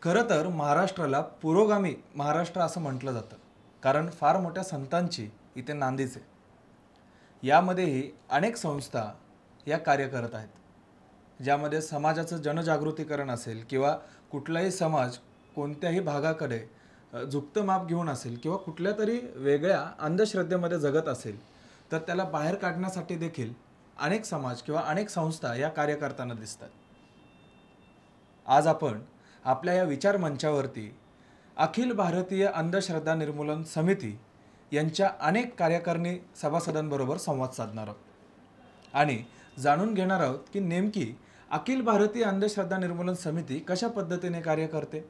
खरं तर महाराष्ट्राला पुरोगामी महाराष्ट्र असं म्हटलं जातं, कारण फार मोठ्या संतांची इथे नांदीच आहे. यामध्येही अनेक संस्था या कार्य करत आहेत, ज्यामध्ये समाजाचं जनजागृतीकरण असेल किंवा कुठलाही समाज कोणत्याही भागाकडे झुकतं माप घेऊन असेल किंवा कुठल्या तरी वेगळ्या अंधश्रद्धेमध्ये जगत असेल, तर त्याला बाहेर काढण्यासाठी देखील अनेक समाज किंवा अनेक संस्था या कार्य करताना दिसतात. आज आपण आपल्या या विचार मंचावरती अखिल भारतीय अंधश्रद्धा निर्मूलन समिती यांच्या अनेक कार्यकारिणी सभासदांबरोबर संवाद साधणार आहोत आणि जाणून घेणार आहोत की नेमकी अखिल भारतीय अंधश्रद्धा निर्मूलन समिती कशा पद्धतीने कार्य करते.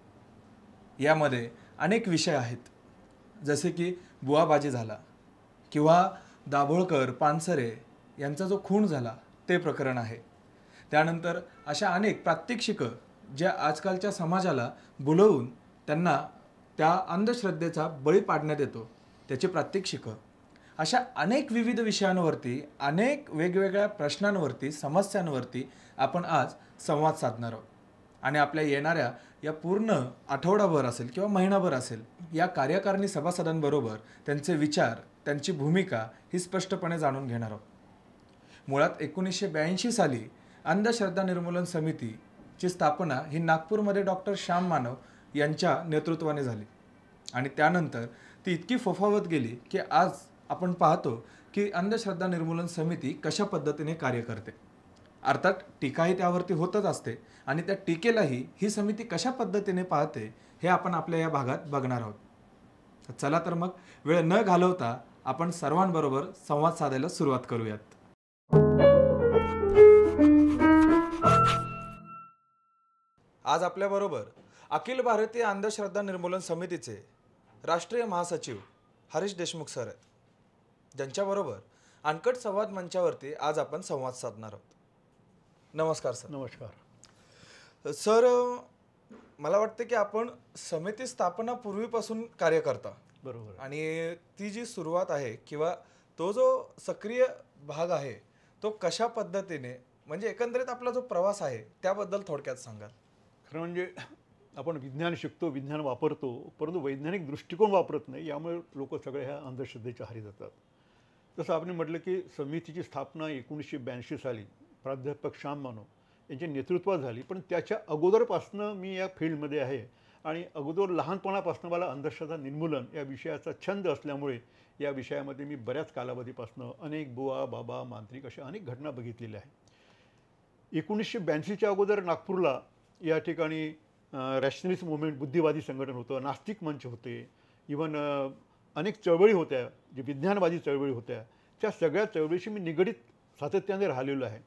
यामध्ये अनेक विषय आहेत, जसे की बुवाबाजी झाला किंवा दाभोळकर पानसरे यांचा जो खून झाला ते प्रकरण आहे. त्यानंतर अशा अनेक प्रात्यक्षिकं ज्या आजकालच्या समाजाला बुलवून त्यांना त्या अंधश्रद्धेचा बळी पाडण्यात येतो त्याची प्रात्यक्षिकं, अशा अनेक विविध विषयांवरती अनेक वेगवेगळ्या प्रश्नांवरती समस्यांवरती आपण आज संवाद साधणार आहोत. आणि आपल्या येणाऱ्या या पूर्ण आठवडाभर असेल किंवा महिनाभर असेल या कार्यकारिणी सभासदांबरोबर त्यांचे विचार, त्यांची भूमिका ही स्पष्टपणे जाणून घेणार आहोत. मुळात 1982 साली अंधश्रद्धा निर्मूलन समितीची स्थापना ही नागपूरमध्ये डॉक्टर श्याम मानव यांच्या नेतृत्वाने झाली आणि त्यानंतर ती इतकी फोफावत गेली की आज आपण पाहतो की अंधश्रद्धा निर्मूलन समिती कशा पद्धतीने कार्य करते. अर्थात टीकाही त्यावरती होतच असते आणि त्या टीकेलाही ही समिती कशा पद्धतीने पाहते हे आपण आपल्या या भागात बघणार आहोत. चला तर मग वेळ न घालवता आपण सर्वांबरोबर संवाद साधायला सुरुवात करूयात. आज आपल्याबरोबर अखिल भारतीय अंधश्रद्धा निर्मूलन समितीचे राष्ट्रीय महासचिव हरीश देशमुख सर आहेत, ज्यांच्याबरोबर अनकट संवाद मंचावरती आज आपण संवाद साधणार आहोत. नमस्कार सर. नमस्कार सर, मला वाटतं की आपण समिती स्थापना पूर्वीपासून कार्य करता. बरोबर. आणि ती जी सुरुवात आहे किंवा तो जो सक्रिय भाग आहे तो कशा पद्धतीने, म्हणजे एकंदरीत आपला जो प्रवास आहे त्याबद्दल थोडक्यात सांगाल. खरं म्हणजे आपण विज्ञान शिकतो, विज्ञान वापरतो, परंतु वैज्ञानिक दृष्टिकोन वापरत नाही. यामुळे लोक सगळे ह्या अंधश्रद्धेच्या आहारी जातात. जसं आपण म्हटलं की समितीची स्थापना 1982 साली प्राध्यापक श्याम मानव यांच्या नेतृत्वात झाली, पण त्याच्या अगोदरपासनं मी या फील्डमध्ये आहे आणि अगोदर लहानपणापासून मला अंधश्रद्धा निर्मूलन या विषयाचा छंद असल्यामुळे या विषयामध्ये मी बऱ्याच कालावधीपासून अनेक बुवा बाबा मांत्रिक अशा अनेक घटना बघितलेल्या आहेत. 1982च्या अगोदर नागपूरला या ठिकाणी रॅशनलिस्ट मुवमेंट, बुद्धिवादी संघटन होतं, नास्तिक मंच होते, इवन अनेक चळवळी होत्या, जे विज्ञानवादी चळवळी होत्या. त्या सगळ्या चळवळीशी मी निगडीत सातत्याने राहिलेलो आहे.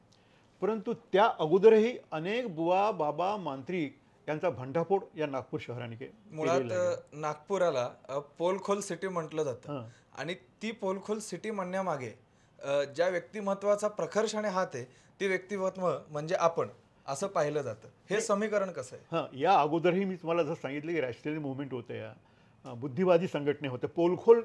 परंतु त्या अगोदरही अनेक बुवा बाबा मांत्रिक यांचा भंडाफोड या नागपूर शहराने मुळात नागपुराला पोलखोल सिटी म्हटलं जातं आणि ती पोलखोल सिटी म्हणण्यामागे ज्या व्यक्तिमत्वाचा प्रखरपणे हात आहे ती व्यक्तिमत्व म्हणजे आपण असं पाहिलं जातं. हे समीकरण कसं आहे? हां, या अगोदरही मी तुम्हाला जसं सांगितलं की रॅशनल मुवमेंट होतं, या बुद्धिवादी संघटने होत्या, पोलखोल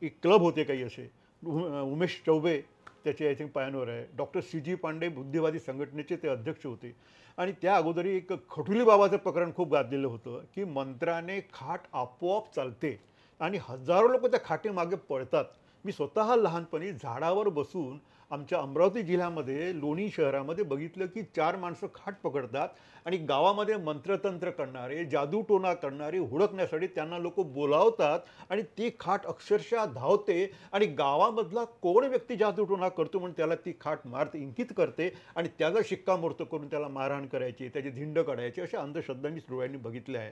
एक क्लब होते काही असे. उमेश चौबे त्याचे आय थिंक पायनवर आहे. डॉक्टर CG पांडे बुद्धिवादी संघटनेचे ते अध्यक्ष होते. आणि त्या अगोदरही एक खटुली बाबाचं प्रकरण खूप गाजलेलं होतं की मंत्राने खाट आपोआप चालते आणि हजारो लोक त्या खाटेमागे पळतात. मी स्वतः लहानपणी झाडावर बसून आमच्या अमरावती जिल्ह्यामध्ये लोणी शहरामध्ये बघितलं की 4 माणसं खाट पकडतात आणि गावामध्ये मंत्रतंत्र करणारे, जादूटोणा करणारे हुडकण्यासाठी त्यांना लोक बोलावतात आणि ती खाट अक्षरशः धावते आणि गावामधला कोण व्यक्ती जादूटोणा करतो म्हणून त्याला ती खाट मारते, इंकित करते आणि त्याचा शिक्कामोर्तब करून त्याला मारहाण करायची, त्याची धिंड काढायची, अशा अंधश्रद्धा मी डोळ्यांनी बघितल्या आहे.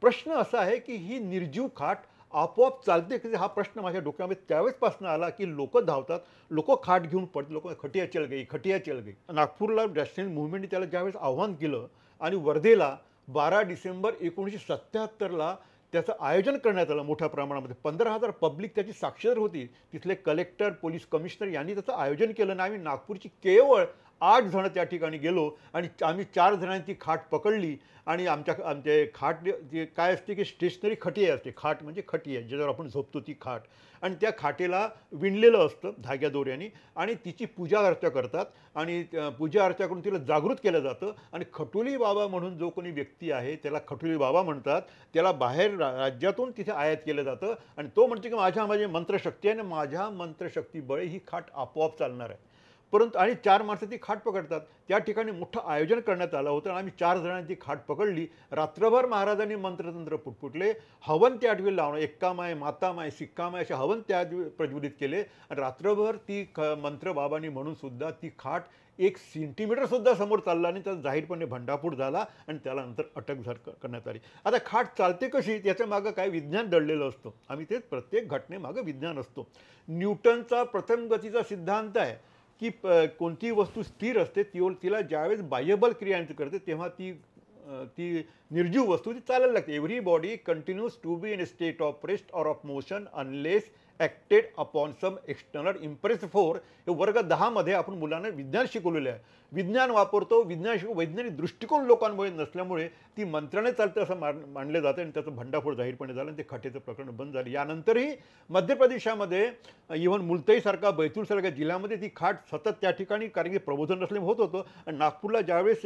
प्रश्न असा आहे की ही निर्जीव खाट आपोआप चालते की हा प्रश्न माझ्या डोक्यामध्ये त्यावेळेसपासून आला की लोक धावतात, लोक खाट घेऊन पडतात, लोक खटिया चल गई, खटिया चल गई. नागपूरला रॅशनल मुवमेंटने त्याला ज्यावेळेस आव्हान केलं आणि वर्धेला 12 डिसेंबर 1977ला त्याचं आयोजन करण्यात आलं मोठ्या प्रमाणामध्ये. 15,000 पब्लिक त्याची साक्षीदार होती. तिथले कलेक्टर, पोलीस कमिशनर यांनी त्याचं आयोजन केलं आणि आम्ही नागपूरची केवळ 8 जण त्या ठिकाणी गेलो आणि आम्ही 4 जणांची खाट पकडली आणि आमचे खाट जे काय असते की स्टेशनरी खटिया असते, खाट म्हणजे खटिया ज्याच्यावर आपण झोपतो ती खाट, आणि त्या खाटेला विणलेलं असतं धाग्या दोऱ्याने आणि तिची पूजा अर्चा करतात आणि पूजा अर्चा करून तिला जागृत केलं जातं आणि खटोली बाबा म्हणून जो कोणी व्यक्ती आहे त्याला खटोली बाबा म्हणतात. त्याला बाहेर राज्यातून तिथे आयात केलं जातं आणि तो म्हणतो की माझी मंत्रशक्ती आहे आणि माझ्या मंत्रशक्तीबळे ही खाट आपोआप चालणार आहे. परंतु आणि 4 माणसं ती खाट पकडतात. त्या ठिकाणी मोठं आयोजन करण्यात आलं होतं आणि आम्ही 4 जणांची खाट पकडली. रात्रभर महाराजांनी मंत्रतंत्र पुटपुटले, हवन त्या आठवी लावणं, एक्कामाय मातामाय सिक्कामाय असे हवन त्या प्रज्वलित केले आणि रात्रभर ती मंत्र बाबांनी म्हणून सुद्धा ती खाट 1 सेंटीमीटर सुद्धा समोर चालला आणि त्याचा जाहीरपणे भंडाफोड झाला आणि त्याला नंतर अटक करण्यात आली. आता खाट चालते कशी त्याच्या मागं काय विज्ञान दडलेलं असतं. आम्ही तेच प्रत्येक घटनेमागं विज्ञान असतो. न्यूटनचा प्रथम गतीचा सिद्धांत आहे की कोणती वस्तू स्थिर असते तिला ज्यावेळेस बाह्यबल क्रिया करते तेव्हा ती निर्जीव वस्तू ती चालायला लागते. Every body continues to be in state of rest or of motion unless acted upon some external impress force. हे वर्ग 10 मध्ये आपण मुलांना विज्ञान शिकवलेलं आहे. विज्ञान वापरतो, वैज्ञानिक दृष्टिकोन लोकांमुळे नसल्यामुळे ती मंत्राने चालतं असं मानलं जातं आणि त्याचं भंडाफोड जाहीरपणे झालं आणि ते खाटेचं प्रकरण बंद झालं. यानंतरही मध्य प्रदेशामध्ये इव्हन मुलताईसारखा बैतूलसारख्या जिल्ह्यामध्ये ती खाट सतत त्या ठिकाणी कारण की प्रबोधन नसल्यामुळे होत होतं आणि नागपूरला ज्यावेळेस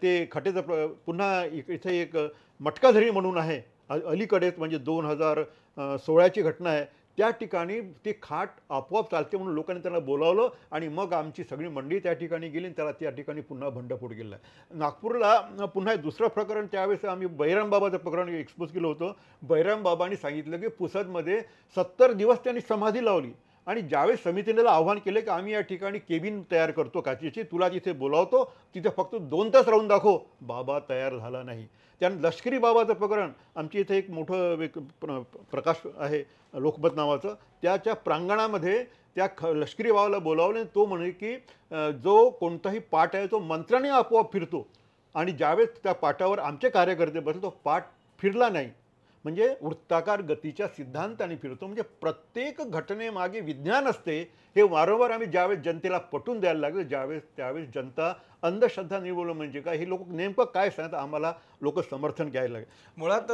ते खाटेचं पुन्हा इथे एक मटकाझरी म्हणून आहे अलीकडेच म्हणजे 2016ची घटना आहे. त्या ठिकाणी ती खाट आपोआप चालते म्हणून लोकांनी त्यांना बोलावलं आणि मग आमची सगळी मंडळी त्या ठिकाणी गेली आणि त्याला त्या ठिकाणी पुन्हा भंडाफोड केला. नागपूरला पुन्हा दुसरं प्रकरण त्यावेळेस आम्ही बैराम बाबाचं प्रकरण एक्सपोज केलं होतं. बैराम बाबांनी सांगितलं की पुसदमध्ये 70 दिवस त्यांनी समाधी लावली आणि ज्यावेळेस समितीने आव्हान केलं की आम्ही या ठिकाणी केबिन तयार करतो काचेची, तुला तिथे बोलावतो, तिथे फक्त 2 तास राहून दाखव, बाबा तयार झाला नाही. त्यानं लष्करी बाबाचं प्रकरण आमच्या इथे एक मोठं प्रकाश आहे लोकमत नावाचं, त्याच्या प्रांगणामध्ये त्या लष्करी बाबाला बोलावले. तो म्हणे की जो कोणताही पाठ आहे तो मंत्राने आपोआप फिरतो आणि ज्यावेळेस त्या पाटावर आमचे कार्यकर्ते बसले तो पाठ फिरला नाही. म्हणजे वृत्ताकार गतीच्या सिद्धांताने फिरतो. म्हणजे प्रत्येक घटनेमागे विज्ञान असते. हे वारंवार आम्ही ज्यावेळेस जनतेला पटवून द्यायला लागलं त्यावेळेस जनता अंधश्रद्धा निर्मूलन म्हणजे काय हे लोक नेमकं काय सांगतात आम्हाला लोक समर्थन घ्यायला लागले. मुळात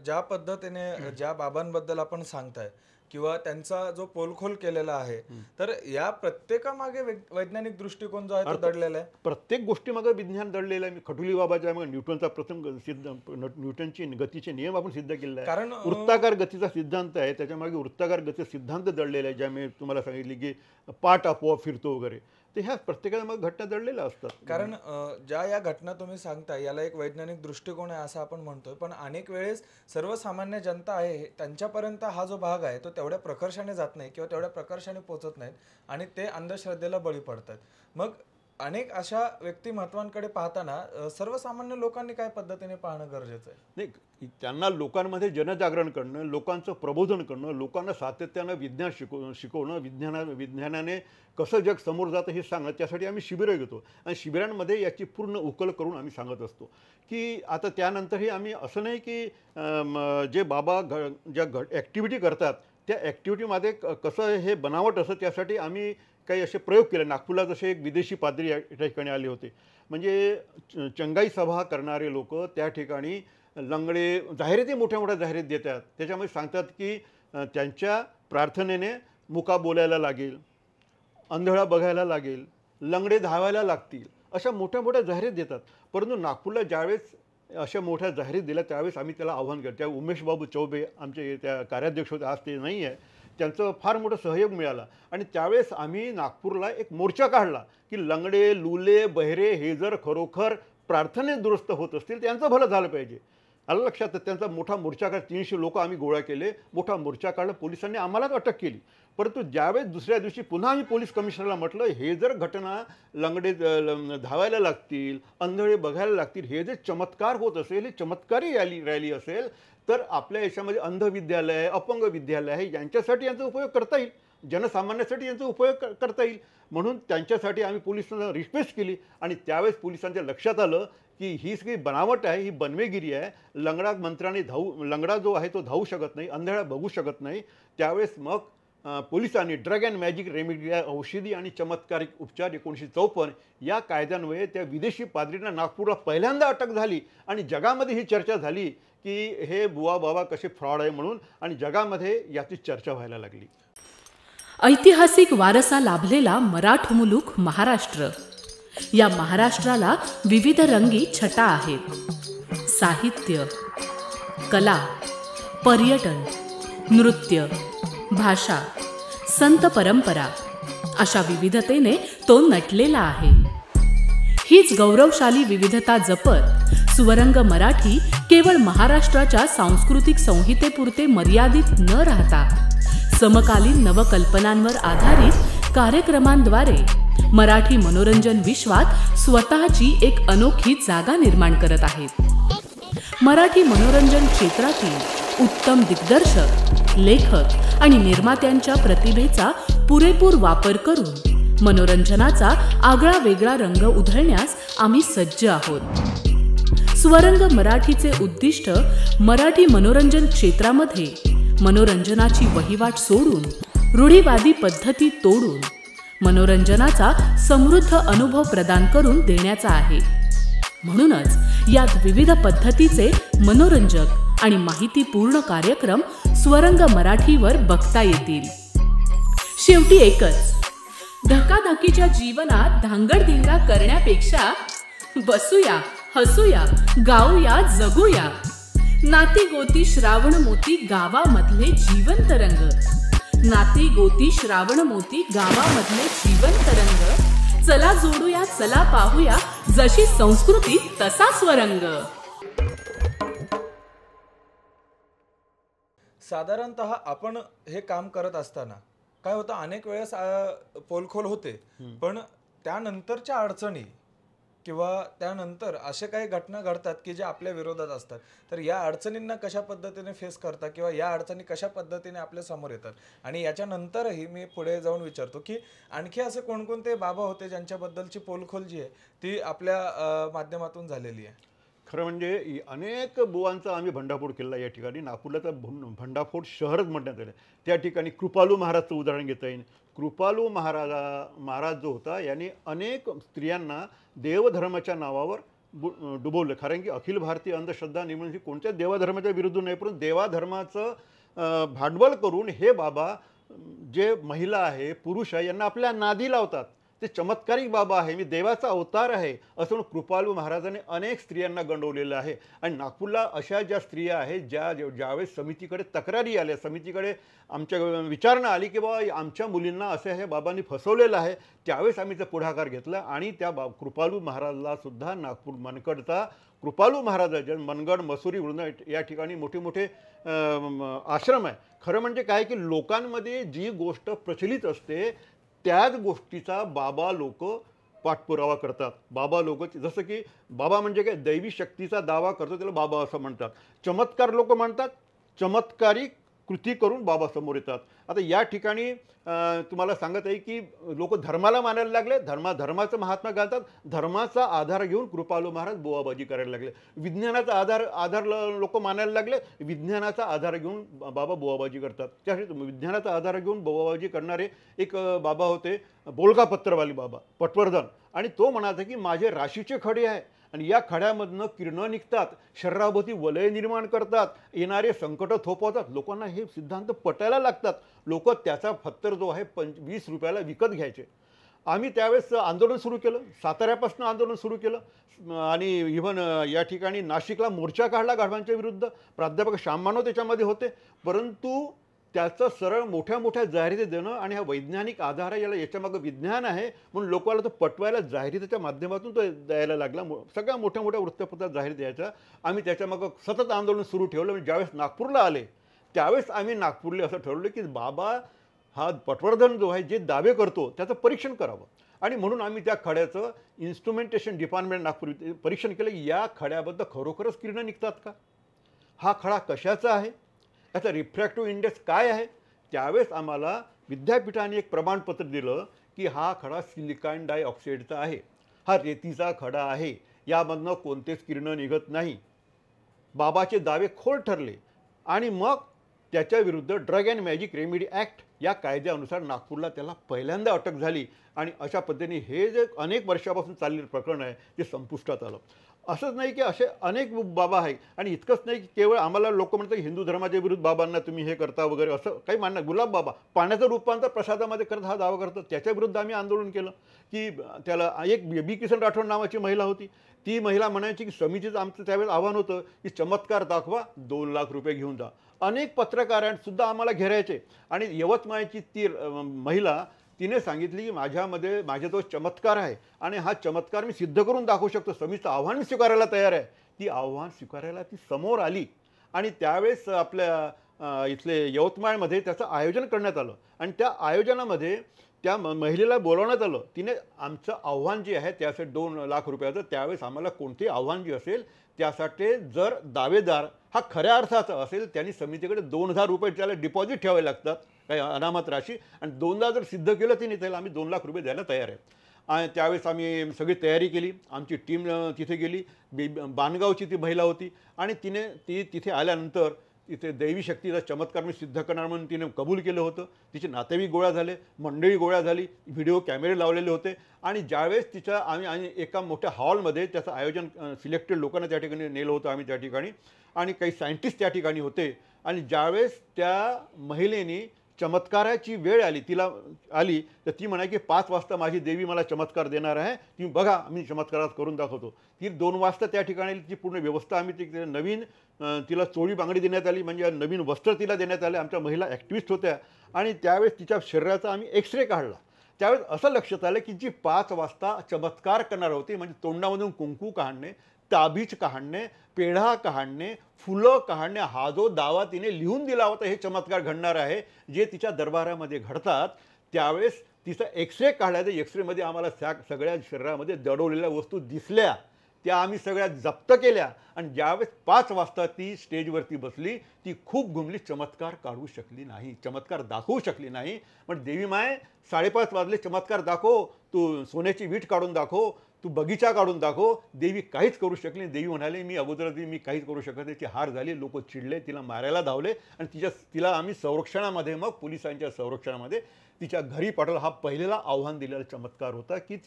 ज्या पद्धतीने ज्या बाबांबद्दल आपण सांगताय किंवा त्यांचा जो पोलखोल केलेला आहे तर या प्रत्येकामागे वैज्ञानिक दृष्टिकोन जो आहे तो दडलेला आहे. प्रत्येक गोष्टीमागे विज्ञान दडलेलं आहे. मी खटोली बाबाच्या मग न्यूटनचा प्रथम न्यूटनची गतीचे नियम आपण सिद्ध केलेला आहे. कारण वृत्ताकार गतीचा सिद्धांत आहे त्याच्यामागे वृत्ताकार गतीचा सिद्धांत दडलेला आहे. ज्या मी तुम्हाला सांगितले की पाठ आपोआप फिरतो वगैरे, तर ह्या प्रत्येकाला मग घटना दडलेल्या असतात. कारण ज्या या घटना तुम्ही सांगताय याला एक वैज्ञानिक दृष्टिकोन आहे असं आपण म्हणतोय, पण अनेक वेळेस सर्वसामान्य जनता आहे त्यांच्यापर्यंत हा जो भाग आहे तो तेवढ्या प्रकर्षाने जात नाही किंवा तेवढ्या प्रकर्षाने पोहोचत नाहीत आणि ते अंधश्रद्धेला बळी पडतात. मग अनेक अशा व्यक्तिमत्वांकडे पाहताना सर्वसामान्य लोकांनी काय पद्धतीने पाहणं गरजेचं आहे? नाही, त्यांना लोकांमध्ये जनजागरण करणं, लोकांचं प्रबोधन करणं, लोकांना सातत्यानं विज्ञान शिकवणं, विज्ञानाने कसं जग समोर जातं हे सांगणं, त्यासाठी आम्ही शिबिरं घेतो आणि शिबिरांमध्ये याची पूर्ण उकल करून आम्ही सांगत असतो की आता त्यानंतरही आम्ही असं नाही की जे बाबा ज्या ॲक्टिव्हिटी करतात त्या ॲक्टिव्हिटीमध्ये कसं हे बनावट असं त्यासाठी आम्ही काही असे प्रयोग केले. नागपूरला जसे एक विदेशी पाद्री या ठिकाणी आले होते. म्हणजे चंगाई सभा करणारे लोक त्या ठिकाणी लंगडे जाहिराती मोठ्या मोठ्या जाहिरात देतात. त्याच्यामध्ये सांगतात की त्यांच्या प्रार्थनेने मुका बोलायला लागेल, अंधळा बघायला लागेल, लंगडे धावायला लागतील, अशा मोठ्या मोठ्या जाहिरात देतात. परंतु नागपूरला ज्यावेळेस अशा मोठ्या जाहिरात दिल्या त्यावेळेस आम्ही त्याला आव्हान केलं. त्या उमेश बाबू चौबे आमचे त्या कार्याध्यक्ष होते, आज ते नाही आहे, त्यांचं फार मोठं सहयोग मिळाला आणि त्यावेळेस आम्ही नागपूरला एक मोर्चा काढला की लंगडे लुले बहिरे हे जर खरोखर प्रार्थनेत दुरुस्त होत असतील त्यांचं भलं झालं पाहिजे. आलं लक्षात. त्यांचा मोठा मोर्चा काढ 300 लोक आम्ही गोळा केले, मोठा मोर्चा काढला, पोलिसांनी आम्हालाच अटक केली. परंतु ज्यावेळेस दुसऱ्या दिवशी पुन्हा आम्ही पोलीस कमिशनरला म्हटलं हे जर घटना लंगडे धावायला लागतील, अंधळे बघायला लागतील, हे जे चमत्कार होत असेल, हे चमत्कारी रॅली असेल तर आपल्या याच्यामध्ये अंध विद्यालय, अपंग विद्यालय आहे यांच्यासाठी यांचा उपयोग करता येईल, जनसामान्यासाठी यांचा उपयोग करता येईल. म्हणून त्यांच्यासाठी आम्ही पोलिसांना रिक्वेस्ट केली आणि त्यावेळेस पोलिसांच्या लक्षात आलं की ही सगळी बनावट आहे, ही बनवेगिरी आहे. लंगडा मंत्राने लंगडा जो आहे तो धावू शकत नाही, अंधळा बघू शकत नाही. त्यावेळेस मग पोलिसांनी ड्रग अँड मॅजिक रेमेडी या औषधी आणि चमत्कारिक उपचार 1954 या कायद्यान्वये त्या विदेशी पाद्रींना नागपूरला पहिल्यांदा अटक झाली आणि जगामध्ये ही चर्चा झाली की हे बुवा बाबा कसे फ्रॉड आहे म्हणून, आणि जगामध्ये याची चर्चा व्हायला लागली. ऐतिहासिक वारसा लाभलेला मराठ मुलूक महाराष्ट्र. या महाराष्ट्राला विविध रंगी छटा आहेत. साहित्य, कला, पर्यटन, नृत्य, भाषा, संत परंपरा अशा विविधतेने तो नटलेला आहे. हीच गौरवशाली विविधता जपत स्वरंग मराठी केवळ महाराष्ट्राच्या सांस्कृतिक संहितेपुरते मर्यादित न राहता समकालीन नवकल्पनांवर आधारित कार्यक्रमांद्वारे मराठी मनोरंजन विश्वात स्वतःची एक अनोखी जागा निर्माण करत आहेत. मराठी मनोरंजन क्षेत्रातील उत्तम दिग्दर्शक, लेखक आणि निर्मात्यांच्या प्रतिभेचा पुरेपूर वापर करून मनोरंजनाचा आगळा वेगळा रंग उधळण्यास आम्ही सज्ज आहोत. स्वरंग मराठीचे उद्दिष्ट मराठी मनोरंजन क्षेत्रामध्ये मनोरंजनाची वहिवाट सोडून, रूढीवादी पद्धती तोडून मनोरंजनाचा समृद्ध अनुभव प्रदान करून देण्याचा आहे. म्हणूनच यात विविध पद्धतीचे मनोरंजक आणि माहितीपूर्ण कार्यक्रम स्वरंग मराठीवर बघता येतील. शेवटी एकच, धकाधकीच्या जीवनात धांगडधिंगा करण्यापेक्षा बसूया, हसूया, गाऊया, जगूया. नाती गोती श्रावण मोती गावामधले जीवंत रंग. नाती गोती श्रावण मोती गावामधले जीवंत रंग. चला जोडूया, चला पाहूया, जशी संस्कृती तसा स्वरंग. साधारणतः आपण हे काम करत असताना काय होतं, अनेक वेळेस पोलखोल होते, पण त्यानंतरच्या अडचणी किंवा त्यानंतर असे काही घटना घडतात की जे आपल्या विरोधात असतात. तर या अडचणींना कशा पद्धतीने फेस करता किंवा या अडचणी कशा पद्धतीने आपल्या समोर येतात. आणि याच्यानंतरही मी पुढे जाऊन विचारतो की आणखी असे कोणकोणते बाबा होते ज्यांच्याबद्दलची पोलखोल जी आहे ती आपल्या माध्यमातून झालेली आहे. खरं म्हणजे अनेक बुवांचा आम्ही भंडाफोड केला या ठिकाणी. नागपूरला तर भंडाफोड शहरच म्हणण्यात आलं. त्या ठिकाणी कृपालू महाराजचं उदाहरण घेता येईल. कृपालू महाराज जो होता याने अनेक स्त्रियांना देवधर्माच्या नावावर डुबवलं. कारण की अखिल भारतीय अंधश्रद्धा निर्मूलन ही कोणत्या देवाधर्माच्या विरुद्ध नाही, परंतु देवाधर्माचं भांडवल करून हे बाबा जे महिला आहे, पुरुष आहे, यांना आपल्या नादी लावतात. ते चमत्कारिक बाबा आहे, मी देवाचा अवतार आहे असं म्हणून कृपालू महाराजांनी अनेक स्त्रियांना गंडवलेलं आहे. आणि नागपूरला अशा ज्या स्त्रिया आहेत ज्यावेळेस समितीकडे तक्रारी आल्या, समितीकडे आमच्या विचारणा आली की बाबा आमच्या मुलींना असे हे बाबांनी फसवलेलं आहे, त्यावेळेस आम्ही ते पुढाकार घेतला आणि त्या कृपालू महाराजला सुद्धा नागपूर मनगडचा कृपालू महाराज मनगड, मसुरी, वृंद या ठिकाणी मोठे मोठे आश्रम आहे. खरं म्हणजे काय की लोकांमध्ये जी गोष्ट प्रचलित असते त्याच गोष्टीचा बाबा लोक पाठपुरावा करतात. बाबा लोक जसं की बाबा म्हणजे काय, दैवी शक्तीचा दावा करतो त्याला बाबा असं म्हणतात. चमत्कार लोक म्हणतात, चमत्कारिक कृती करून बाबा समोर येतात. आता या ठिकाणी तुम्हाला सांगत आहे की लोक धर्माला मानायला लागले, धर्माचं महात्मा घालतात, धर्माचा आधार घेऊन कृपालू महाराज बोवाबाजी करायला लागले. विज्ञानाचा आधार लोक मानायला लागले, विज्ञानाचा आधार घेऊन बाबा बोवाबाजी करतात. त्यासाठी विज्ञानाचा आधार घेऊन बोवाबाजी करणारे एक बाबा होते, बोलका पत्रवाली बाबा पटवर्धन. आणि तो म्हणायचा की माझे राशीचे खडे आहे आणि या खड्यामधनं किरणं निघतात, शरीराभोवती वलय निर्माण करतात, येणारे संकट थोपवतात. लोकांना हे सिद्धांत पटायला लागतात. लोक त्याचा फत्तर जो आहे 20 रुपयाला विकत घ्यायचे. आम्ही त्यावेळेस आंदोलन सुरू केलं, साताऱ्यापासून आंदोलन सुरू केलं आणि इव्हन या ठिकाणी नाशिकला मोर्चा काढला गाढवांच्या विरुद्ध. प्राध्यापक श्याम मानव त्याच्यामध्ये होते. परंतु त्याचं सरळ मोठ्या मोठ्या जाहिराती देणं आणि हा वैज्ञानिक आधार आहे, याच्यामागं विज्ञान आहे म्हणून लोकांना तो पटवायला जाहिरातीच्या माध्यमातून तो द्यायला लागला. सगळ्या मोठ्या मोठ्या वृत्तपत्रात जाहीर द्यायचा. आम्ही त्याच्यामागं सतत आंदोलन सुरू ठेवलं. म्हणजे ज्यावेळेस नागपूरला आले त्यावेळेस आम्ही नागपूरला असं ठरवलं की बाबा हा पटवर्धन जो आहे जे दावे करतो त्याचं परीक्षण करावं. आणि म्हणून आम्ही त्या खड्याचं इन्स्ट्रुमेंटेशन डिपार्टमेंट नागपूर परीक्षण केलं. या खड्याबद्दल खरोखरच किरणं निघतात का, हा खडा कशाचा आहे, याचा रिफ्रॅक्टिव्ह इंडेक्स काय आहे. त्यावेळेस आम्हाला विद्यापीठाने एक प्रमाणपत्र दिलं की हा खडा सिलिकॉन डायऑक्साईडचा आहे, हा रेतीचा खडा आहे, यामधनं कोणतेच किरणं निघत नाही. बाबाचे दावे खोल ठरले आणि मग त्याच्याविरुद्ध drug and magic remedy act या कायद्यानुसार नागपूरला त्याला पहिल्यांदा अटक झाली आणि अशा पद्धतीने हे जे अनेक वर्षापासून चाललेलं प्रकरण आहे ते संपुष्टात आलं. असंच नाही की असे अनेक बाबा आहेत आणि इतकंच नाही की केवळ आम्हाला लोक म्हणतात की हिंदू धर्माच्या विरुद्ध बाबांना तुम्ही हे करता वगैरे असं काही मानणं. गुलाब बाबा पाण्याचं रूपांतर प्रसादामध्ये करत हा दावा करतात, त्याच्याविरुद्ध आम्ही आंदोलन केलं की त्याला एक बी किसन राठोड नावाची महिला होती, ती महिला म्हणायची की समितीचं आमचं त्यावेळेस आव्हान होतं की चमत्कार दाखवा, 2 लाख रुपये घेऊन जा. अनेक पत्रकारांसुद्धा आम्हाला घेरायचे आणि यवतमाळची ती महिला तिने सांगितली की माझ्याजवळ चमत्कार आहे आणि हा चमत्कार मी सिद्ध करून दाखवू शकतो, समितीचं आव्हान मी स्वीकारायला तयार आहे. ती आव्हान स्वीकारायला ती समोर आली आणि त्यावेळेस आपल्या इथले यवतमाळमध्ये त्याचं आयोजन करण्यात आलं आणि त्या आयोजनामध्ये त्या महिलेला बोलवण्यात आलं. तिने आमचं आव्हान जे आहे त्यासाठी 2 लाख रुपयाचं, त्यावेळेस आम्हाला कोणतेही आव्हान जे असेल त्यासाठी जर दावेदार हा खऱ्या अर्थाचा असेल त्यांनी समितीकडे 2,000 रुपये त्याला डिपॉझिट ठेवावे लागतात, काही अनामत राशी, आणि 2दा जर सिद्ध केलं तिने त्याला आम्ही 2 लाख रुपये द्यायला तयार आहे. आणि त्यावेळेस आम्ही सगळी तयारी केली, आमची टीम तिथे गेली. बाणगावची ती महिला होती आणि ती तिथे आल्यानंतर तिथे दैवी शक्तीचा चमत्कार मी सिद्ध करणार म्हणून तिने कबूल केलं होतं. तिचे नातेवाईक गोळा झाले, मंडळी गोळा झाली, व्हिडिओ कॅमेरे लावलेले होते आणि ज्यावेळेस तिच्या आम्ही एका मोठ्या हॉलमध्ये त्याचं आयोजन सिलेक्टेड लोकांना त्या ठिकाणी नेलं होतं आम्ही त्या ठिकाणी आणि काही सायंटिस्ट त्या ठिकाणी होते आणि ज्यावेळेस त्या महिलेने चमत्काराची वेळ आली तिला आली तर ती म्हणाली की 5 वाजता माझी देवी मला चमत्कार देणार आहे, तुम्ही बघा मी चमत्कारात करून दाखवतो. ती 2 वाजता त्या ठिकाणी ती पूर्ण व्यवस्था आम्ही ती नवीन तिला चोळी बांगडी देण्यात आली, म्हणजे नवीन वस्त्र तिला देण्यात आले. आमच्या महिला ॲक्टिव्हिस्ट होत्या आणि त्यावेळेस तिच्या शरीराचा आम्ही एक्सरे काढला. त्यावेळेस असं लक्षात आलं की जी 5 वाजता चमत्कार करणार होती, म्हणजे तोंडामधून कुंकू काढणे, ताबीज काढणे, पेढा काढणे, फुलं काढणे, हा जो दावा तिने लिहून दिला होता हे चमत्कार घडणार आहे जे तिच्या दरबारामध्ये घडतात, त्यावेळेस तिचा एक्सरे काढला. तर एक्सरेमध्ये आम्हाला सगळ्या शरीरामध्ये दडवलेल्या वस्तू दिसल्या, त्या आम्ही सगळ्या जप्त केल्या आणि ज्यावेळेस 5 वाजता ती स्टेजवरती बसली ती खूप घुमली, चमत्कार काढू शकली नाही, चमत्कार दाखवू शकली नाही. पण देवी माय 5:30 वाजले, चमत्कार दाखव, तू सोन्याची वीट काढून दाखव, तू बगीचा काढून दाखव. देवी काहीच करू शकली नाही. देवी म्हणाले मी अगोदर मी काहीच करू शकत नाही. ती हार झाली, लोक चिडले, तिला मारायला धावले आणि तिला आम्ही संरक्षणामध्ये, मग पोलिसांच्या संरक्षणामध्ये तिच्या घरी पाठवलं. हा पहिलेला आव्हान दिलेला चमत्कार होता की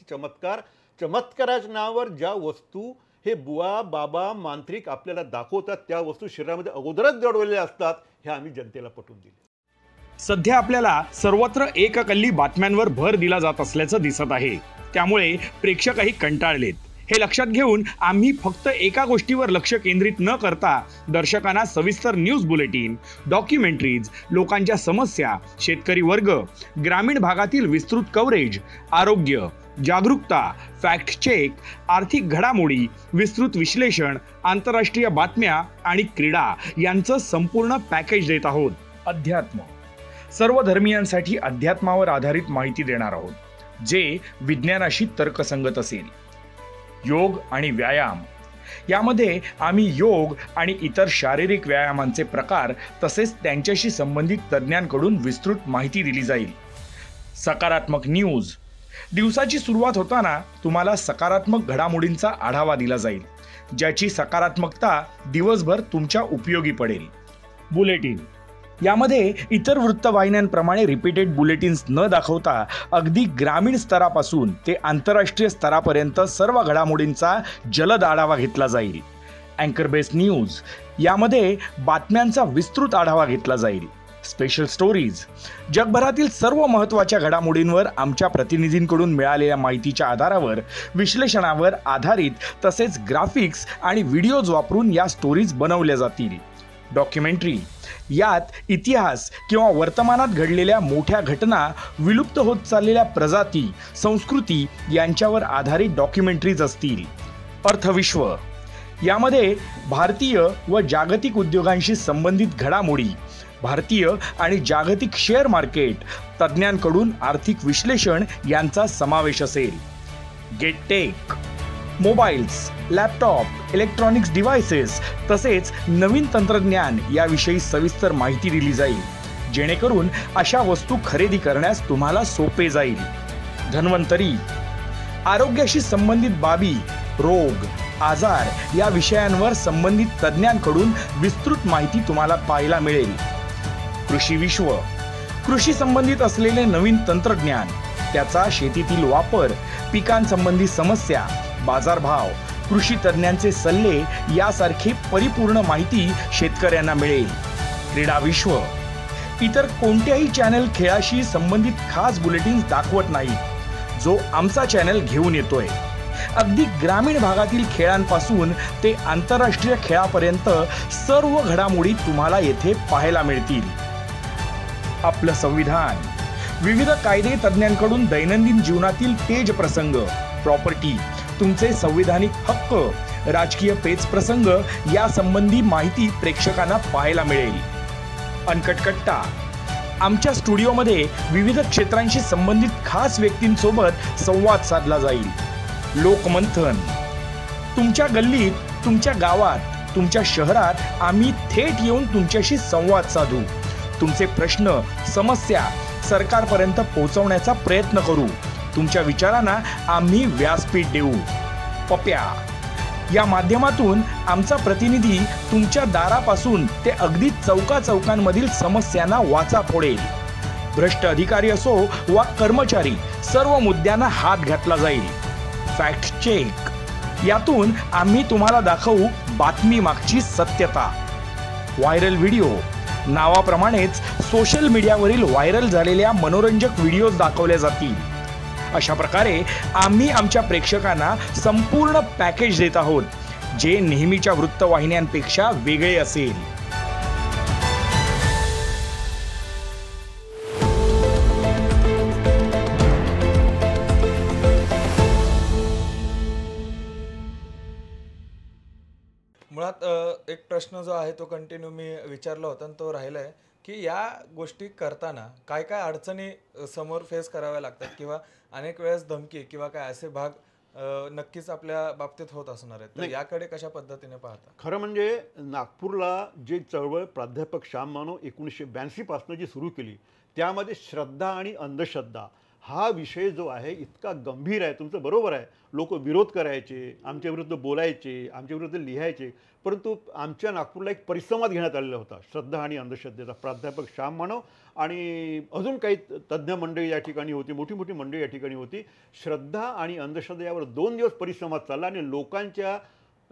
चमत्काराच्या नावावर ज्या वस्तू हे बुवा बाबा मांत्रिक आपल्याला दाखवतात त्या वस्तू शरीरामध्ये अगोदरच दडवलेल्या असतात, हे आम्ही जनतेला पटवून दिले. सध्या आपल्याला सर्वत्र एककल्ली बातम्यांवर भर दिला जात असल्याचं दिसत आहे, त्यामुळे प्रेक्षकही कंटाळलेत. हे लक्षात घेऊन आम्ही फक्त एका गोष्टीवर लक्ष केंद्रित न करता दर्शकांना सविस्तर न्यूज बुलेटिन, डॉक्युमेंटरीज, लोकांच्या समस्या, शेतकरी वर्ग, ग्रामीण भागातील विस्तृत कव्हरेज, आरोग्य, जागरूकता, फॅक्ट चेक, आर्थिक घडामोडी, विस्तृत विश्लेषण, आंतरराष्ट्रीय बातम्या आणि क्रीडा यांचं संपूर्ण पॅकेज देत आहोत. अध्यात्म, सर्व धर्मियांसाठी अध्यात्मावर आधारित माहिती देणार आहोत, जे विज्ञानाशी तर्कसंगत असेल. योग आणि व्यायाम, यामध्ये आम्ही योग आणि इतर शारीरिक व्यायामांचे प्रकार तसेच त्यांच्याशी संबंधित तज्ज्ञांकडून विस्तृत माहिती दिली जाईल. सकारात्मक न्यूज, दिवसाची सुरुवात होताना तुम्हाला सकारात्मक घडामोडींचा आढावा दिला जाईल, ज्याची सकारात्मकता दिवसभर तुमच्या उपयोगी पडेल. बुलेटिन, यामध्ये इतर वृत्तवाहिन्यांप्रमाणे रिपीटेड बुलेटिन्स न दाखवता अगदी ग्रामीण स्तरापासून ते आंतरराष्ट्रीय स्तरापर्यंत सर्व घडामोडींचा जलद आढावा घेतला जाईल. अँकर बेस्ड न्यूज, यामध्ये बातम्यांचा विस्तृत आढावा घेतला जाईल. स्पेशल स्टोरीज, जगभरातील सर्व महत्त्वाच्या घडामोडींवर आमच्या प्रतिनिधींकडून मिळालेल्या माहितीच्या आधारावर विश्लेषणावर आधारित तसेच ग्राफिक्स आणि व्हिडिओज वापरून या स्टोरीज बनवल्या जातील. डॉक्युमेंटरी, यात इतिहास किंवा वर्तमानात घडलेल्या मोठ्या घटना, विलुप्त होत चाललेल्या प्रजाती, संस्कृती यांच्यावर आधारित डॉक्युमेंटरीज असतील. अर्थविश्व, यामध्ये भारतीय व जागतिक उद्योगांशी संबंधित घडामोडी, भारतीय आणि जागतिक शेअर मार्केट, तज्ज्ञांकडून आर्थिक विश्लेषण यांचा समावेश असेल. Get tech, mobiles, laptop, electronics devices तसेच नवीन तंत्रज्ञान याविषयी सविस्तर माहिती दिली जाईल, जेणेकरून अशा वस्तू खरेदी करण्यास तुम्हाला सोपे जाईल. धन्वंतरी, आरोग्याशी संबंधित बाबी, रोग, आजार या विषयांवर संबंधित तज्ज्ञांकडून विस्तृत माहिती तुम्हाला पाहायला मिळेल. कृषी विश्व, कृषी संबंधित असलेले नवीन तंत्रज्ञान, त्याचा शेतीतील वापर, पिकांसंबंधी समस्या, बाजारभाव, कृषी तज्ञांचे सल्ले यासारखी परिपूर्ण माहिती शेतकऱ्यांना मिळेल. क्रीडा विश्व इतर कोणत्याही चॅनल खेळाशी संबंधित खास बुलेटिन्स दाखवत नाही, जो आमचा चॅनल घेऊन येतोय. अगदी ग्रामीण भागातील खेळांपासून ते आंतरराष्ट्रीय खेळापर्यंत सर्व घडामोडी तुम्हाला येथे पाहायला मिळतील. आपलं संविधान, विविध कायदे तज्ञांकडून दैनंदिन जीवनातील तेज प्रसंग, प्रॉपर्टी, तुमचे संविधानिक हक्क, राजकीय पेच प्रसंग यासंबंधी माहिती प्रेक्षकांना पाहायला मिळेल. अनकटकट्टा, आमच्या स्टुडिओमध्ये विविध क्षेत्रांशी संबंधित खास व्यक्तींसोबत संवाद साधला जाईल. लोकमंथन, तुमच्या गल्लीत, तुमच्या गावात, तुमच्या शहरात आम्ही थेट येऊन तुमच्याशी संवाद साधू. तुमचे प्रश्न, समस्या सरकारपर्यंत पोहोचवण्याचा प्रयत्न करू. तुमच्या विचारांना आम्ही व्यासपीठ देऊ. पप्या, या माध्यमातून आमचा प्रतिनिधी तुमच्या दारापासून ते अगदी चौकांमधील समस्यांना वाचा फोडेल. भ्रष्ट अधिकारी असो वा कर्मचारी, सर्व मुद्द्यांना हात घातला जाईल. फॅक्ट चेक, यातून आम्ही तुम्हाला दाखवू बातमी मागची सत्यता. व्हायरल व्हिडिओ, नावाप्रमाणेच सोशल मीडियावरील व्हायरल झालेल्या मनोरंजक व्हिडिओज दाखवल्या जातील. अशा प्रकारे आम्ही आमच्या प्रेक्षकांना संपूर्ण पॅकेज देत आहोत, जे नेहमीच्या वृत्तवाहिन्यांपेक्षा वेगळे असेल. मुळात एक प्रश्न जो आहे तो कंटिन्यू मी विचारला होता आणि तो राहिला आहे की या गोष्टी करताना काय काय अडचणी समोर फेस कराव्या लागतात किंवा अनेक वेळेस धमकी किंवा काय असे भाग नक्कीच आपल्या बाबतीत होत असणार आहेत. तर याकडे कशा पद्धतीने पाहता? खरं म्हणजे नागपूरला जे चळवळ प्राध्यापक श्याम मानव 1982 पासून जी सुरू केली, त्यामध्ये श्रद्धा आणि अंधश्रद्धा हा विषय जो आहे इतका गंभीर आहे. तुमचं बरोबर आहे, लोक विरोध करायचे, आमच्या विरुद्ध बोलायचे, आमच्या विरुद्ध लिहायचे, परंतु आमच्या नागपूरला एक परिसंवाद घेण्यात आलेला होता श्रद्धा आणि अंधश्रद्धेचा. प्राध्यापक श्याम मानव आणि अजून काही तज्ज्ञ मंडळी या ठिकाणी होती, मोठी मोठी मंडळी या ठिकाणी होती. श्रद्धा आणि अंधश्रद्धा यावर 2 दिवस परिसंवाद चालला आणि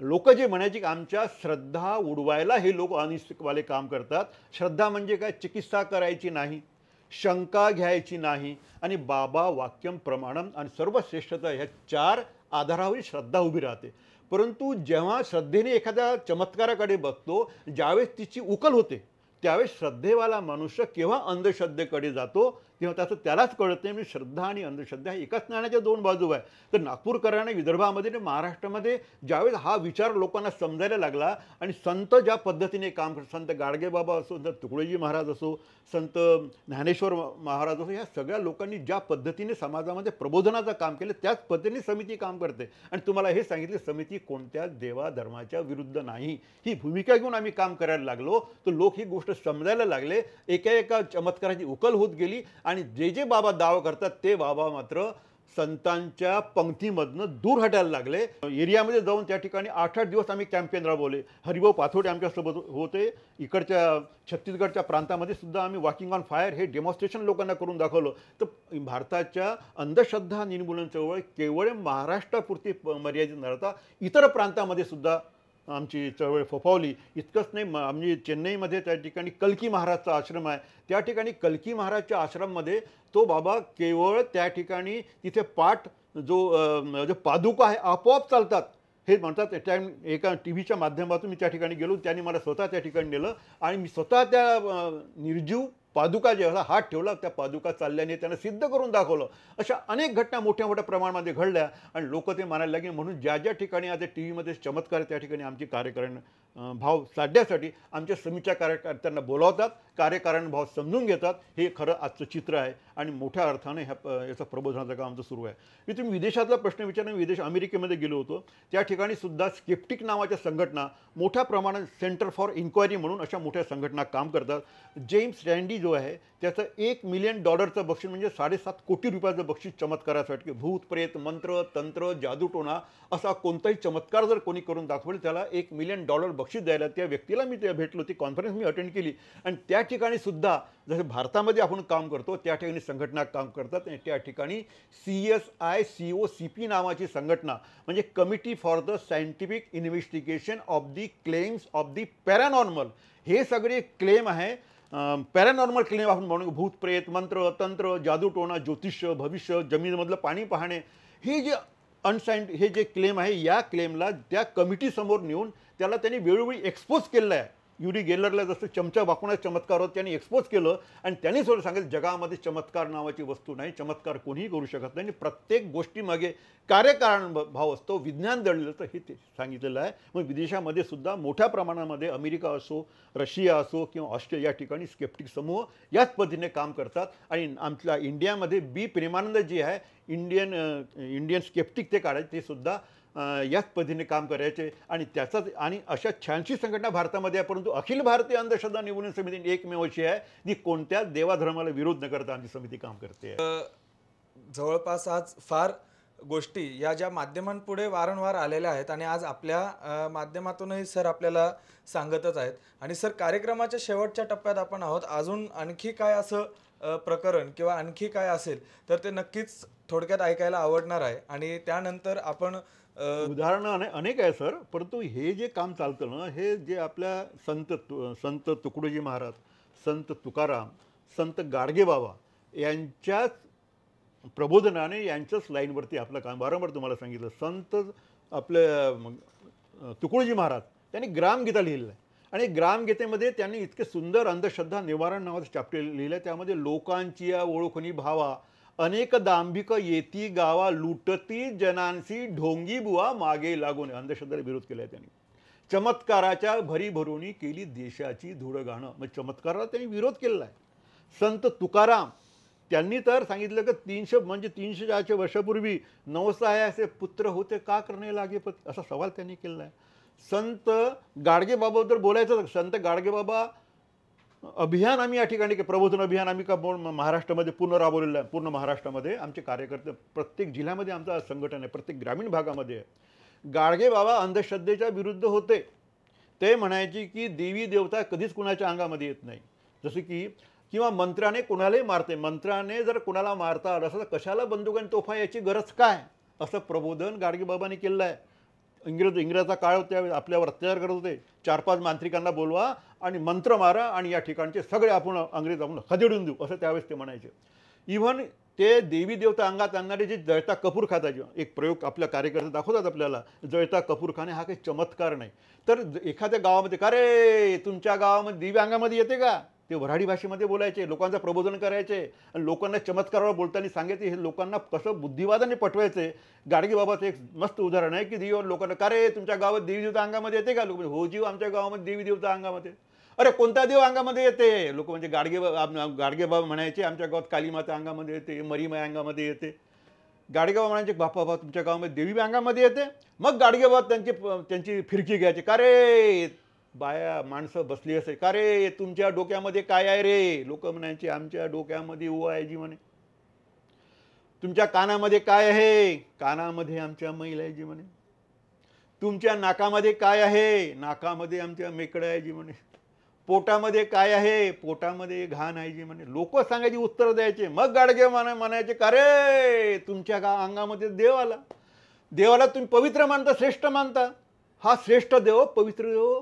लोक जे म्हणायचे की आमच्या श्रद्धा उडवायला हे लोक अनिष्टवाले काम करतात. श्रद्धा म्हणजे काय? चिकित्सा करायची नाही, शंका घ्यायची नाही आणि बाबा वाक्यम प्रमाणम आणि सर्वश्रेष्ठता ह्या 4 आधारावर श्रद्धा उभी राहते. परंतु जेव्हा श्रद्धेने एखाद्या चमत्काराकडे बघतो, ज्यावेळेस तिची उकल होते, त्यावेळेस श्रद्धेवाला मनुष्य केव्हा अंधश्रद्धेकडे जातो तेव्हा त्यालाच कळत नाही. म्हणजे श्रद्धा आणि अंधश्रद्धा ह्या एकाच नाण्याच्या 2 बाजू आहे. तर नागपूरकरांना, विदर्भामध्ये आणि महाराष्ट्रामध्ये ज्यावेळेस हा विचार लोकांना समजायला लागला आणि संत ज्या पद्धतीने काम करतात, संत गाडगेबाबा असो, संत तुकडोजी महाराज असो, संत ज्ञानेश्वर महाराज असो, ह्या सगळ्या लोकांनी ज्या पद्धतीने समाजामध्ये प्रबोधनाचं काम केलं, त्याच पद्धतीने समिती काम करते. आणि तुम्हाला हे सांगितले, समिती कोणत्याच देवाधर्माच्या विरुद्ध नाही, ही भूमिका घेऊन आम्ही काम करायला लागलो. तर लोक ही गोष्ट समजायला लागले. एका चमत्काराची उकल होत गेली आणि जे बाबा दावा करतात ते बाबा मात्र संतांच्या पंक्तीमधनं दूर हटायला लागले. एरियामध्ये जाऊन त्या ठिकाणी 8-8 दिवस आम्ही कॅम्पेन राबवले. हरिभाऊ पाथोडे आमच्यासोबत होते. इकडच्या छत्तीसगडच्या प्रांतामध्ये सुद्धा आम्ही वॉकिंग ऑन फायर हे डेमॉन्स्ट्रेशन लोकांना करून दाखवलं. तर भारताच्या अंधश्रद्धा निर्मूलन चळवळ केवळ महाराष्ट्रापुरती मर्यादित न राहता इतर प्रांतामध्ये सुद्धा आमची चळवळ फोफावली. इतकंच नाही, आम्ही चेन्नईमध्ये त्या ठिकाणी कल्की महाराजचा आश्रम आहे. त्या ठिकाणी कल्की महाराजच्या आश्रममध्ये तो बाबा केवळ त्या ठिकाणी तिथे पाठ जो पादुका आहे आपोआप चालतात हे म्हणतात. टाईम एका टी व्हीच्या माध्यमातून मी त्या ठिकाणी गेलो, त्यांनी मला स्वतः त्या ठिकाणी नेलं आणि मी स्वतः त्या निर्जीव पादुका जे हात ठेवला, त्या पादुका चालल्याने त्यांना सिद्ध करून दाखवलं. अशा अनेक घटना मोठ्या मोठ्या प्रमाणामध्ये घडल्या आणि लोक ते मानायला लागले. म्हणून ज्या ठिकाणी आता टी व्हीमध्ये चमत्कार, त्या ठिकाणी आमची कार्यकारण भाव साधण्यासाठी आमच्या समितीच्या कार्यकर्त्यांना बोलावतात, कार्यकारण भाव समजून घेतात. हे खरं आजचं चित्र आहे आणि मोठ्या अर्थाने याचं प्रबोधनाचं काम आमचं सुरू आहे. मी तुम्ही विदेशातला प्रश्न विचारला, अमेरिकेमध्ये गेलो होतो. त्या ठिकाणी सुद्धा स्केप्टिक नावाच्या संघटना मोठ्या प्रमाणात सेंटर फॉर इन्क्वायरी म्हणून अशा मोठ्या संघटना काम करतात. जेम्स रँडी जो आहे त्याचं $1 मिलियन बक्षीस म्हणजे 7.5 कोटी रुपयाचं बक्षीस चमत्कारासाठी. भूत प्रेत, मंत्र, तंत्र, जादूटोणा असा कोणताही चमत्कार जर कोणी करून दाखवले त्याला $1 मिलियन बक्षीस द्यायला त्या व्यक्तीला मी ते भेटलो, ती कॉन्फरन्स मी अटेंड केली. आणि त्या ठिकाणी सुद्धा जसं भारतामध्ये आपण काम करतो त्या ठिकाणी संघटना काम करतात आणि त्या ठिकाणी CSICOCP नावाची संघटना, म्हणजे committee for the scientific investigation of the claims of the paranormal, हे सगळे क्लेम आहे. पॅरानॉर्मल क्लेम आपण म्हणून भूत प्रेत, मंत्र तंत्र, जादूटोणा, ज्योतिष्य, भविष्य, जमिनीमधलं पाणी पाहणे, हे जे हे जे क्लेम आहे, या क्लेमला त्या कमिटीसमोर नेऊन त्याला त्यांनी वेळोवेळी एक्सपोज केलेलं आहे. युरी गेलरला जसं चमचा वाकवण्याचा चमत्कार होत त्यांनी एक्सपोज केलं आणि त्यांनी सोडून सांगितलं जगामध्ये चमत्कार नावाची वस्तू नाही, चमत्कार कोणीही करू शकत नाही, प्रत्येक गोष्टीमागे कार्यकारण भाव असतो, विज्ञान दडलेलं तर हे ते सांगितलेलं आहे. मग विदेशामध्ये सुद्धा मोठ्या प्रमाणामध्ये अमेरिका असो, रशिया असो किंवा ऑस्ट्रेलिया या ठिकाणी स्केप्टिक समूह याच पद्धतीने काम करतात. आणि आमच्या इंडियामध्ये बी प्रेमानंद जी आहे, इंडियन स्केप्टिक ते काढायचे, ते सुद्धा याच पद्धतीने काम करायचे. आणि त्याचाच आणि अशा छानशी संघटना भारतामध्ये आहे, परंतु अखिल भारतीय अंधश्रद्धा निर्मूलन समिती एकमेव अशी आहे जी कोणत्याच देवाधर्माला विरोध न करता आमची समिती काम करते. जवळपास आज फार गोष्टी या ज्या माध्यमांपुढे वारंवार आलेल्या आहेत आणि आज आपल्या माध्यमातूनही सर आपल्याला सांगतच आहेत. आणि सर, कार्यक्रमाच्या शेवटच्या टप्प्यात आपण आहोत. अजून आणखी काय असं प्रकरण किंवा आणखी काय असेल तर ते नक्कीच थोडक्यात ऐकायला आवडणार आहे. आणि त्यानंतर आपण उदाहरणं अनेक आहे सर, परंतु हे जे काम चालतं ना, हे जे आपल्या संत तुकडोजी महाराज, संत तुकाराम, संत गाडगेबाबा यांच्याच प्रबोधनाने, यांच्याच लाईनवरती आपलं काम. वारंवार तुम्हाला सांगितलं, संत आपल्या तुकडोजी महाराज त्यांनी ग्रामगीता लिहिलेलं आहे आणि ग्रामगीतेमध्ये त्यांनी इतके सुंदर अंधश्रद्धा निवारण नावाचं चॅप्टर लिहिलं आहे. त्यामध्ये लोकांची या ओळखणी भावा, अनेक दांभिक येती गावा, लुटती जनांसी ढोंगी बुवा मागे लागून, अंधश्रद्धेला विरोध केला आहे त्यांनी. चमत्काराच्या भरीभरुनी केली देशाची धुळगाणं, मग चमत्काराला त्यांनी विरोध केलेला आहे. संत तुकाराम त्यांनी तर सांगितलं की 300 वर्षापूर्वी नवसायाचे पुत्र होते का करणे लागे पती, असा सवाल त्यांनी केलेला आहे. संत गाडगेबाबाबद्दल बोलायचं तर संत गाडगेबाबा अभियान आम्ही या ठिकाणी प्रबोधन अभियान आम्ही महाराष्ट्रामध्ये पूर्ण राबवलेलं आहे. पूर्ण महाराष्ट्रामध्ये आमचे कार्यकर्ते प्रत्येक जिल्ह्यामध्ये आमचा संघटन आहे, प्रत्येक ग्रामीण भागामध्ये आहे. गाडगेबाबा अंधश्रद्धेच्या विरुद्ध होते. ते म्हणायचे की देवी देवता कधीच कुणाच्या अंगामध्ये येत नाही, जसे की किंवा मंत्राने कुणालाही मारते, मंत्राने जर कुणाला मारता आलं असं तर कशाला बंदूक आणि तोफा याची गरज काय, असं प्रबोधन गाडगेबाबांनी केलेलं आहे. इंग्रजाचा काळ होता, आपल्यावर अत्याचार करत होते, 4-5 मांत्रिकांना बोलवा आणि मंत्र मारा आणि या ठिकाणचे सगळे आपण अंग्रेज आपण खदेडून देऊ, असं त्यावेळेस ते म्हणायचे. इव्हन ते देवी देवता अंगात आणणारे जे जळता कपूर खाताचे, एक प्रयोग आपल्या कार्यकर्ते दाखवतात आपल्याला, जळता कपूर खाणे हा काही चमत्कार नाही. तर एखाद्या गावामध्ये का रे तुमच्या गावामध्ये देवी अंगामध्ये येते का, ते वऱ्हाडी भाषेमध्ये बोलायचे, लोकांचं प्रबोधन करायचे आणि लोकांना चमत्कारावर बोलताना सांगायचे, हे लोकांना कसं बुद्धिवादाने पटवायचे. गाडगेबाबाचं एक मस्त उदाहरण आहे की देवीवर लोकांना का रे तुमच्या गावात देवी देवता अंगामध्ये येते का, लोक हो जीव आमच्या गावामध्ये देवी देवता अंगामध्ये, अरे कोणता देव अंगामध्ये येते, लोक म्हणजे गाडगेबाबा म्हणायचे आमच्या गावात कालीमाता अंगामध्ये येते, मरीमाई अंगामध्ये येते. गाडगेबाबा म्हणायचे बापा तुमच्या गावामध्ये देवी अंगामध्ये येते. मग गाडगेबाबा त्यांची फिरकी घ्यायची, का रे बाया माणसं बसली असे, का रे तुमच्या डोक्यामध्ये काय आहे रे, लोक म्हणायचे आमच्या डोक्यामध्ये ओवा आहे जी म्हणे. तुमच्या कानामध्ये काय आहे, कानामध्ये आमच्या मैल आहे जी म्हणे. तुमच्या नाकामध्ये काय आहे, नाकामध्ये आमच्या मेकडं आहे जी म्हणे. पोटामध्ये काय आहे, पोटामध्ये घाण आहे जी म्हणे. लोक सांगायची, उत्तर द्यायचे. मग गाडगे म्हणायचे, का रे तुमच्या अंगामध्ये देव आला, देवाला तुम्ही पवित्र मानता, श्रेष्ठ मानता, हा श्रेष्ठ देव पवित्र देव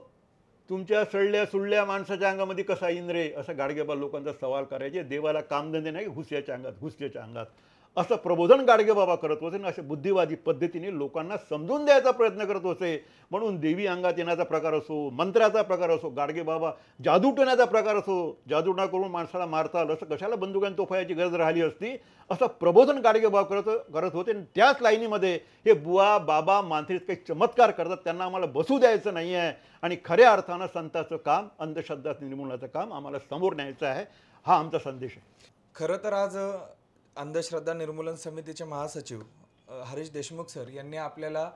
तुमच्या सडल्या सुडल्या माणसाच्या अंगामध्ये कसा येईन रे, असं गाडगेबाबा लोकांचा सवाल करायचे. देवाला कामधंदे नाही, घुसल्याच्या अंगात असं प्रबोधन गाडगेबाबा करत होते आणि अशा बुद्धिवादी पद्धतीने लोकांना समजून द्यायचा प्रयत्न करत होते. म्हणून देवी अंगात येण्याचा प्रकार असो, मंत्राचा प्रकार असो, गाडगेबाबा जादू टोण्याचा प्रकार असो, जादूटोणा करून माणसाला मारता आलं असं कशाला बंदुकांनी तोफायची गरज राहिली असती, असं प्रबोधन गाडगेबाबा करत होते. आणि त्याच लाईनीमध्ये हे बुवा बाबा मांत्रिक काही चमत्कार करतात, त्यांना आम्हाला बसू द्यायचं नाही आहे आणि खऱ्या अर्थानं संताचं काम, अंधश्रद्धा निर्मूलनाचं काम आम्हाला समोर न्यायचं आहे, हा आमचा संदेश आहे. खरं तर आज अंधश्रद्धा निर्मूलन समितीचे महासचिव हरीश देशमुख सर यांनी आपल्याला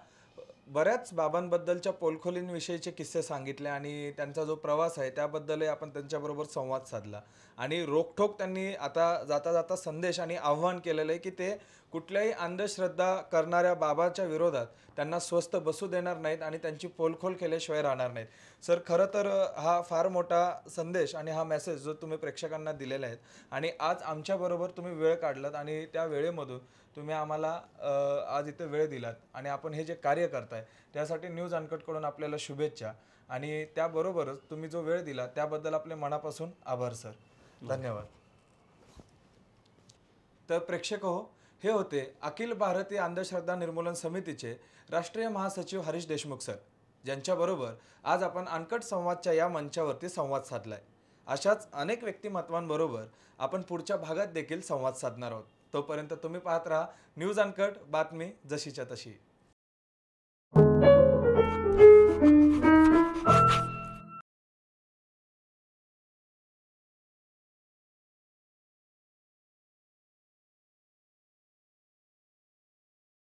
बऱ्याच बाबांबद्दलच्या पोलखोलींविषयीचे किस्से सांगितले आणि त्यांचा जो प्रवास आहे त्याबद्दलही आपण त्यांच्याबरोबर संवाद साधला. आणि रोखठोक त्यांनी आता जाता जाता संदेश आणि आव्हान केलेलं आहे की ते कुठल्याही अंधश्रद्धा करणाऱ्या बाबाच्या विरोधात त्यांना स्वस्थ बसू देणार नाहीत आणि त्यांची पोलखोल केल्याशिवाय राहणार नाहीत। सर, खरं तर हा फार मोठा संदेश आणि हा मेसेज जो तुम्ही प्रेक्षकांना दिलेला आहे आणि आज आमच्याबरोबर तुम्ही वेळ काढलात आणि त्या वेळेमधून तुम्ही आम्हाला आज इथे वेळ दिलात आणि आपण हे जे कार्य करताय त्यासाठी न्यूज अनकटकडून आपल्याला शुभेच्छा आणि त्याबरोबरच तुम्ही जो वेळ दिला त्याबद्दल आपले मनापासून आभार सर। धन्यवाद। तर प्रेक्षक हो, हे होते अखिल भारतीय अंधश्रद्धा निर्मूलन समितीचे राष्ट्रीय महासचिव हरीश देशमुख सर, ज्यांच्याबरोबर आज आपण अनकट संवादच्या या मंचावरती संवाद साधलाय। अशाच अनेक व्यक्तिमत्वांबरोबर आपण पुढच्या भागात देखील संवाद साधणार आहोत। तोपर्यंत तुम्ही पाहत राहा न्यूज अनकट, बातमी जशीच्या तशी।